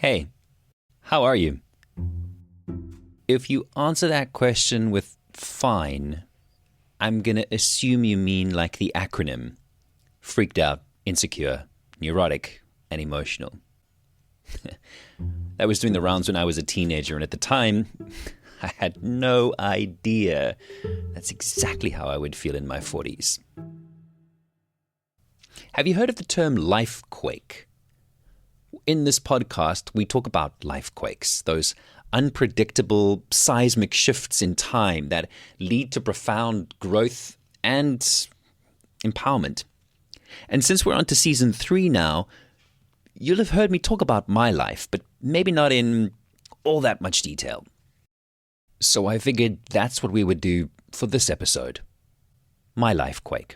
Hey, how are you? If you answer that question with fine, I'm going to assume you mean like the acronym: freaked out, insecure, neurotic, and emotional. That was doing the rounds when I was a teenager, and at the time, I had no idea that's exactly how I would feel in my 40s. Have you heard of the term lifequake? In this podcast, we talk about lifequakes, those unpredictable seismic shifts in time that lead to profound growth and empowerment. And since we're on to season 3 now, you'll have heard me talk about my life, but maybe not in all that much detail. So I figured that's what we would do for this episode. My lifequake.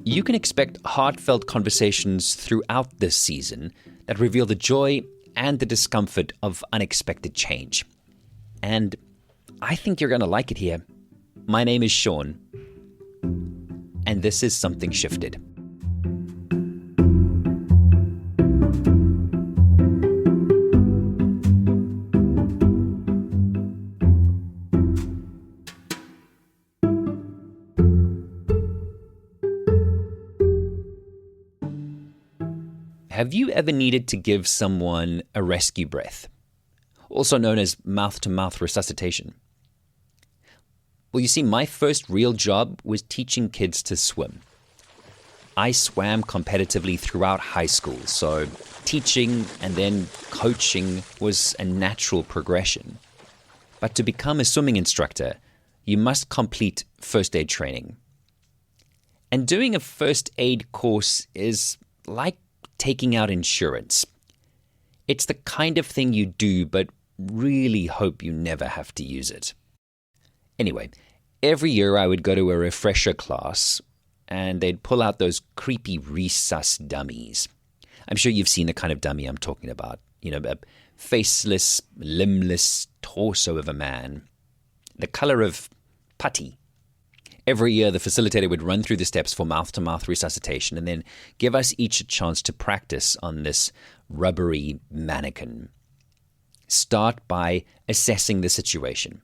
You can expect heartfelt conversations throughout this season that reveal the joy and the discomfort of unexpected change. And I think you're going to like it here. My name is Sean, and this is Something Shifted. Have you ever needed to give someone a rescue breath, also known as mouth-to-mouth resuscitation? Well, you see, my first real job was teaching kids to swim. I swam competitively throughout high school, so teaching and then coaching was a natural progression. But to become a swimming instructor, you must complete first aid training. And doing a first aid course is like taking out insurance. It's the kind of thing you do, but really hope you never have to use it. Anyway, every year I would go to a refresher class, and they'd pull out those creepy resus dummies. I'm sure you've seen the kind of dummy I'm talking about. You know, a faceless, limbless torso of a man, the color of putty. Every year, the facilitator would run through the steps for mouth-to-mouth resuscitation and then give us each a chance to practice on this rubbery mannequin. Start by assessing the situation.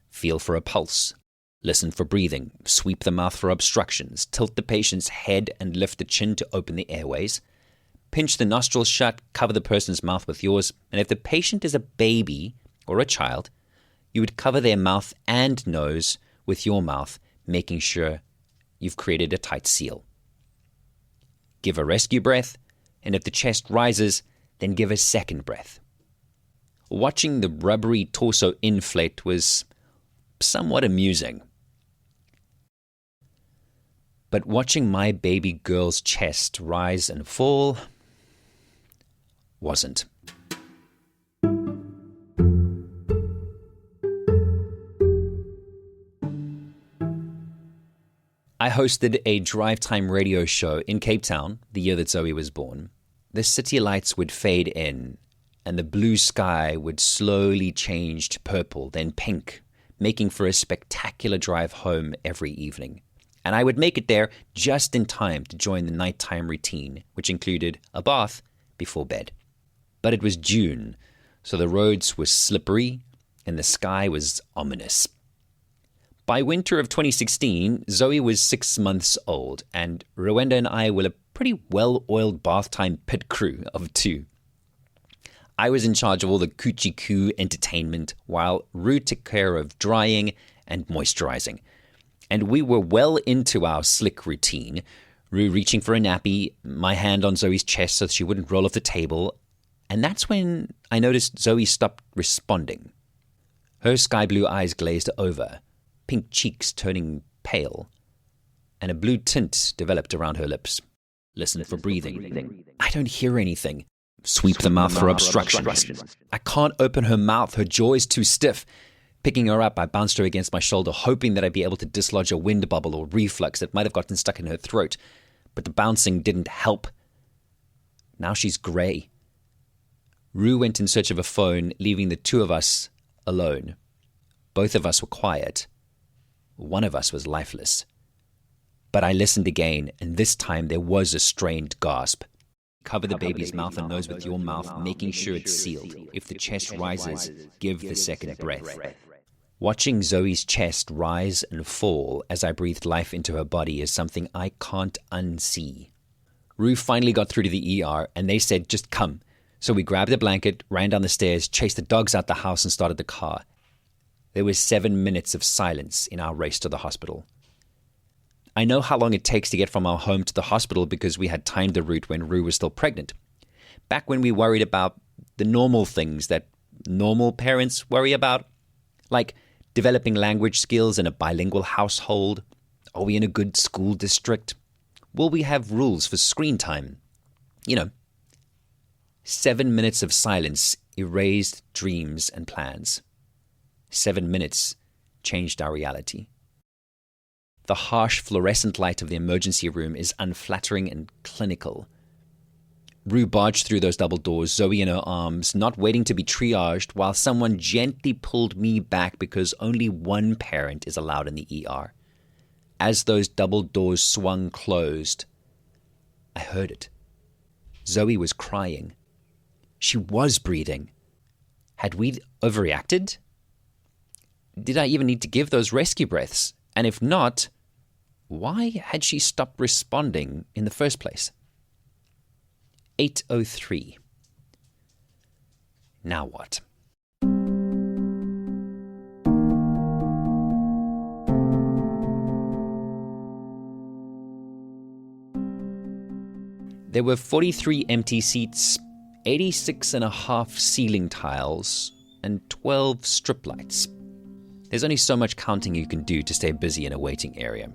Feel for a pulse. Listen for breathing. Sweep the mouth for obstructions. Tilt the patient's head and lift the chin to open the airways. Pinch the nostrils shut. Cover the person's mouth with yours. And if the patient is a baby or a child, you would cover their mouth and nose with your mouth, making sure you've created a tight seal. Give a rescue breath, and if the chest rises, then give a second breath. Watching the rubbery torso inflate was somewhat amusing. But watching my baby girl's chest rise and fall wasn't. I hosted a drive time radio show in Cape Town the year that Zoe was born. The city lights would fade in, and the blue sky would slowly change to purple, then pink, making for a spectacular drive home every evening. And I would make it there just in time to join the nighttime routine, which included a bath before bed. But it was June, so the roads were slippery and the sky was ominous. By winter of 2016, Zoe was 6 months old, and Rwenda and I were a pretty well-oiled bath time pit crew of 2. I was in charge of all the coochie-coo entertainment, while Rue took care of drying and moisturizing. And we were well into our slick routine, Rue reaching for a nappy, my hand on Zoe's chest so she wouldn't roll off the table, and that's when I noticed Zoe stopped responding. Her sky blue eyes glazed over, pink cheeks turning pale, and a blue tint developed around her lips. Listen for breathing. I don't hear anything. Sweep the mouth for obstructions. I can't open her mouth. Her jaw is too stiff. Picking her up, I bounced her against my shoulder, hoping that I'd be able to dislodge a wind bubble or reflux that might have gotten stuck in her throat. But the bouncing didn't help. Now she's grey. Rue went in search of a phone, leaving the 2 of us alone. Both of us were quiet. One of us was lifeless. But I listened again, and this time there was a strained gasp. Cover the baby's mouth and nose with your mouth, making sure it's sealed. If the chest rises, give the second breath. Watching Zoe's chest rise and fall as I breathed life into her body is something I can't unsee. Rue finally got through to the ER, and they said, just come. So we grabbed a blanket, ran down the stairs, chased the dogs out the house, and started the car. There was 7 minutes of silence in our race to the hospital. I know how long it takes to get from our home to the hospital because we had timed the route when Rue was still pregnant. Back when we worried about the normal things that normal parents worry about, like developing language skills in a bilingual household. Are we in a good school district? Will we have rules for screen time? 7 minutes of silence erased dreams and plans. 7 minutes changed our reality. The harsh fluorescent light of the emergency room is unflattering and clinical. Rue barged through those double doors, Zoe in her arms, not waiting to be triaged, while someone gently pulled me back because only one parent is allowed in the ER. As those double doors swung closed, I heard it. Zoe was crying. She was breathing. Had we overreacted? Did I even need to give those rescue breaths? And if not, why had she stopped responding in the first place? 8:03. Now what? There were 43 empty seats, 86 and a half ceiling tiles, and 12 strip lights. There's only so much counting you can do to stay busy in a waiting area.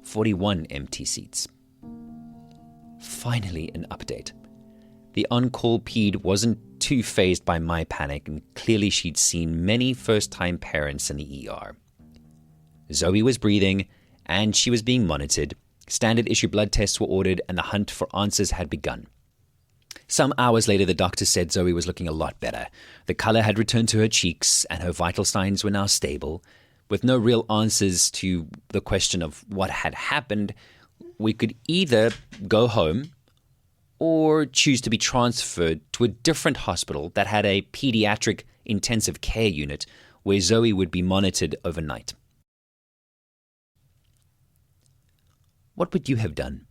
41 empty seats. Finally, an update. The on-call ped wasn't too fazed by my panic, and clearly she'd seen many first-time parents in the ER. Zoe was breathing, and she was being monitored. Standard issue blood tests were ordered, and the hunt for answers had begun. Some hours later, the doctor said Zoe was looking a lot better. The color had returned to her cheeks, and her vital signs were now stable. With no real answers to the question of what had happened, we could either go home or choose to be transferred to a different hospital that had a pediatric intensive care unit where Zoe would be monitored overnight. What would you have done?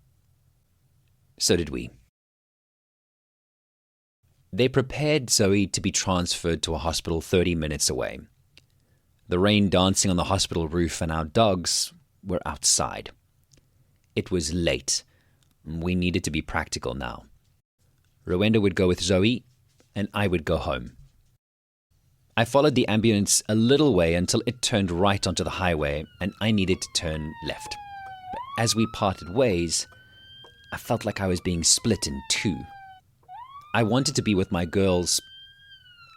So did we. They prepared Zoe to be transferred to a hospital 30 minutes away. The rain dancing on the hospital roof, and our dogs were outside. It was late. We needed to be practical now. Rowenda would go with Zoe, and I would go home. I followed the ambulance a little way until it turned right onto the highway, and I needed to turn left. But as we parted ways, I felt like I was being split in two. I wanted to be with my girls,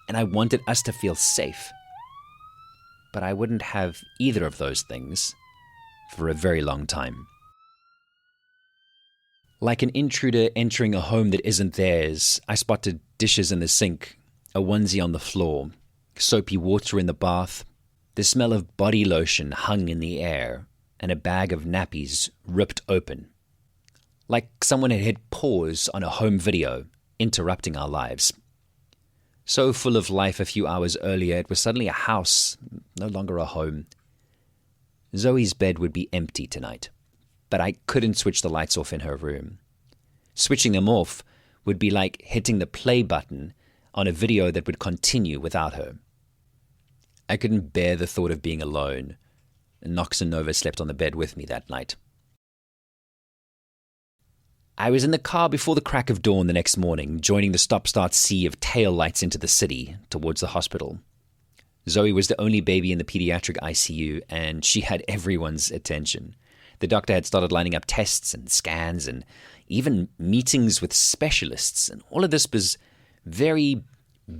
and I wanted us to feel safe. But I wouldn't have either of those things for a very long time. Like an intruder entering a home that isn't theirs, I spotted dishes in the sink, a onesie on the floor, soapy water in the bath, the smell of body lotion hung in the air, and a bag of nappies ripped open. Like someone had hit pause on a home video, interrupting our lives. So full of life a few hours earlier, it was suddenly a house, no longer a home. Zoe's bed would be empty tonight, but I couldn't switch the lights off in her room. Switching them off would be like hitting the play button on a video that would continue without her. I couldn't bear the thought of being alone, and Knox and Nova slept on the bed with me that night. I was in the car before the crack of dawn the next morning, joining the stop-start sea of tail lights into the city, towards the hospital. Zoe was the only baby in the pediatric ICU, and she had everyone's attention. The doctor had started lining up tests and scans and even meetings with specialists, and all of this was very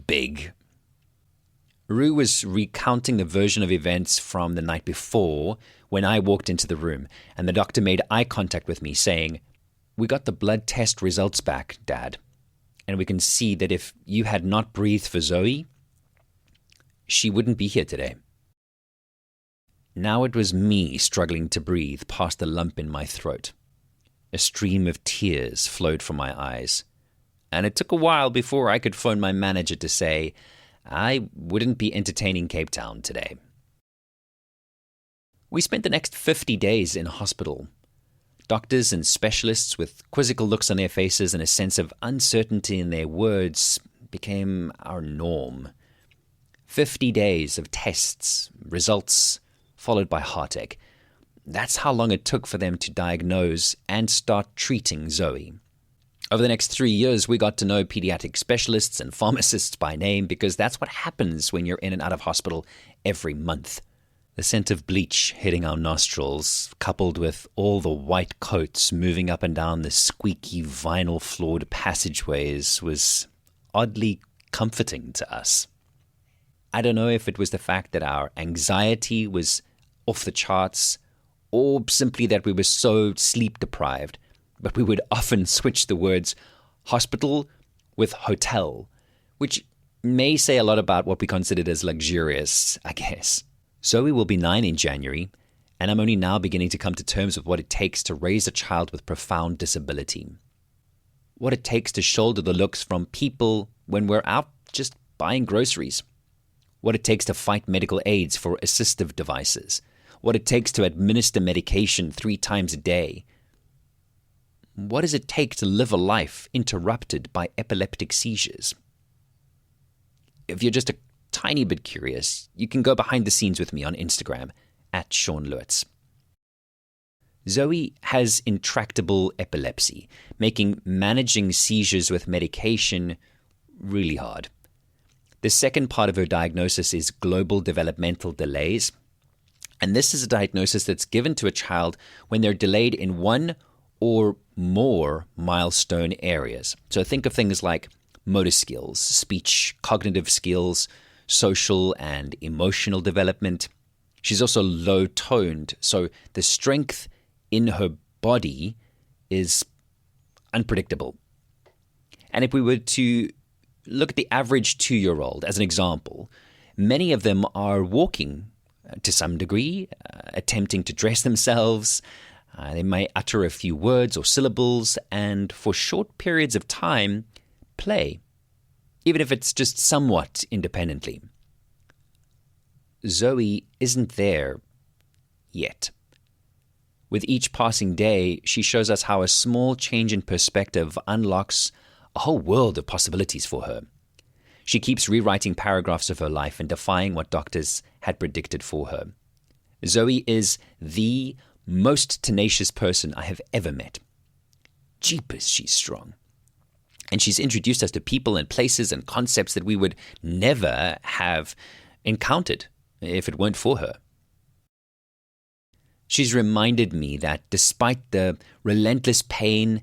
big. Rue was recounting the version of events from the night before when I walked into the room, and the doctor made eye contact with me, saying, "We got the blood test results back, Dad, and we can see that if you had not breathed for Zoe, she wouldn't be here today." Now it was me struggling to breathe past the lump in my throat. A stream of tears flowed from my eyes, and it took a while before I could phone my manager to say I wouldn't be entertaining Cape Town today. We spent the next 50 days in hospital. Doctors and specialists with quizzical looks on their faces and a sense of uncertainty in their words became our norm. 50 days of tests, results, followed by heartache. That's how long it took for them to diagnose and start treating Zoe. Over the next 3 years, we got to know pediatric specialists and pharmacists by name because that's what happens when you're in and out of hospital every month. The scent of bleach hitting our nostrils, coupled with all the white coats moving up and down the squeaky vinyl-floored passageways, was oddly comforting to us. I don't know if it was the fact that our anxiety was off the charts, or simply that we were so sleep-deprived, but we would often switch the words hospital with hotel, which may say a lot about what we considered as luxurious, I guess. Zoe will be 9 in January, and I'm only now beginning to come to terms with what it takes to raise a child with profound disability. What it takes to shoulder the looks from people when we're out just buying groceries. What it takes to fight medical aids for assistive devices. What it takes to administer medication 3 times a day. What does it take to live a life interrupted by epileptic seizures? If you're just a tiny bit curious, you can go behind the scenes with me on Instagram @SeanLewitz. Zoe has intractable epilepsy, making managing seizures with medication really hard. The second part of her diagnosis is global developmental delays, and this is a diagnosis that's given to a child when they're delayed in one or more milestone areas. So think of things like motor skills, speech, cognitive skills, social and emotional development. She's also low-toned, so the strength in her body is unpredictable. And if we were to look at the average 2-year-old as an example, many of them are walking to some degree, attempting to dress themselves. They may utter a few words or syllables, and for short periods of time, play, even if it's just somewhat independently. Zoe isn't there yet. With each passing day, she shows us how a small change in perspective unlocks a whole world of possibilities for her. She keeps rewriting paragraphs of her life and defying what doctors had predicted for her. Zoe is the most tenacious person I have ever met. Jeepers, she's strong. And she's introduced us to people and places and concepts that we would never have encountered if it weren't for her. She's reminded me that despite the relentless pain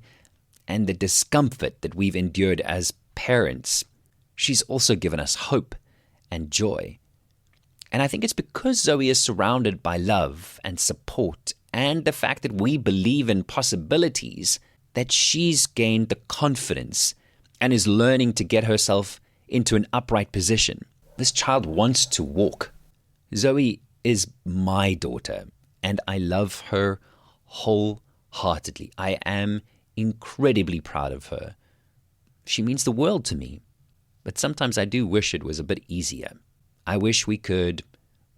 and the discomfort that we've endured as parents, she's also given us hope and joy. And I think it's because Zoe is surrounded by love and support and the fact that we believe in possibilities that she's gained the confidence and is learning to get herself into an upright position. This child wants to walk. Zoe is my daughter, and I love her wholeheartedly. I am incredibly proud of her. She means the world to me, but sometimes I do wish it was a bit easier. I wish we could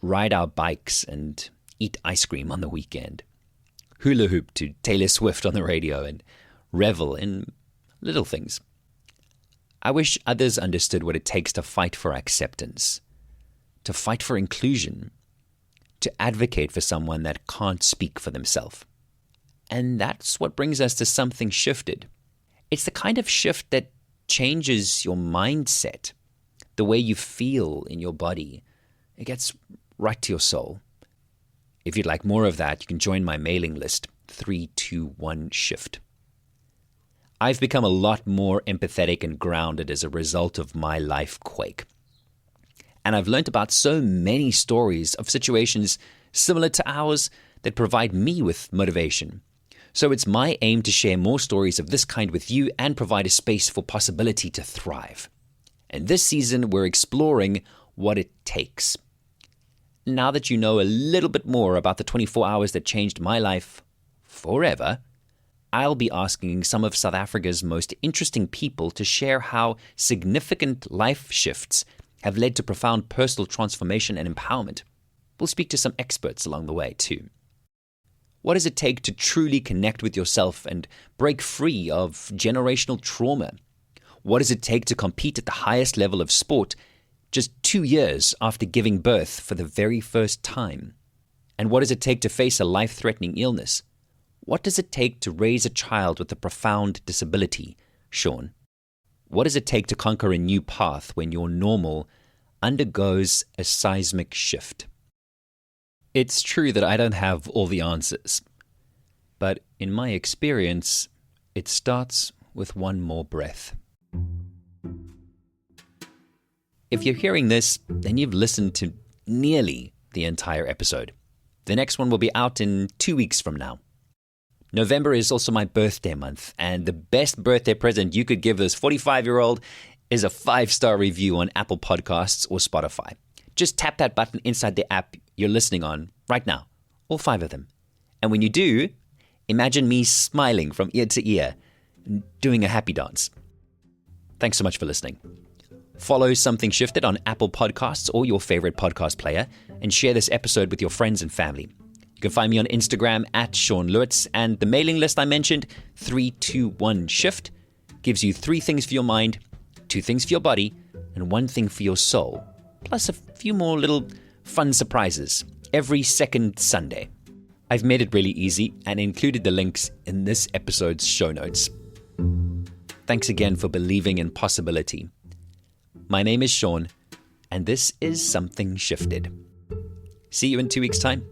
ride our bikes and eat ice cream on the weekend, hula hoop to Taylor Swift on the radio, and revel in little things. I wish others understood what it takes to fight for acceptance, to fight for inclusion, to advocate for someone that can't speak for themselves. And that's what brings us to something shifted. It's the kind of shift that changes your mindset, the way you feel in your body. It gets right to your soul. If you'd like more of that, you can join my mailing list, 321 Shift. I've become a lot more empathetic and grounded as a result of my lifequake. And I've learned about so many stories of situations similar to ours that provide me with motivation. So it's my aim to share more stories of this kind with you and provide a space for possibility to thrive. And this season, we're exploring what it takes. Now that you know a little bit more about the 24 hours that changed my life forever, I'll be asking some of South Africa's most interesting people to share how significant life shifts have led to profound personal transformation and empowerment. We'll speak to some experts along the way too. What does it take to truly connect with yourself and break free of generational trauma? What does it take to compete at the highest level of sport just 2 years after giving birth for the very first time? And what does it take to face a life-threatening illness? What does it take to raise a child with a profound disability, Sean? What does it take to conquer a new path when your normal undergoes a seismic shift? It's true that I don't have all the answers, but in my experience, it starts with one more breath. If you're hearing this, then you've listened to nearly the entire episode. The next one will be out in 2 weeks from now. November is also my birthday month, and the best birthday present you could give this 45-year-old is a 5-star review on Apple Podcasts or Spotify. Just tap that button inside the app you're listening on right now, all 5 of them. And when you do, imagine me smiling from ear to ear, doing a happy dance. Thanks so much for listening. Follow Something Shifted on Apple Podcasts or your favorite podcast player, and share this episode with your friends and family. You can find me on Instagram at Sean Lewitz, and the mailing list I mentioned, 321 Shift, gives you 3 things for your mind, 2 things for your body, and 1 thing for your soul, plus a few more little fun surprises every second Sunday. I've made it really easy and included the links in this episode's show notes. Thanks again for believing in possibility. My name is Sean, and this is Something Shifted. See you in 2 weeks' time.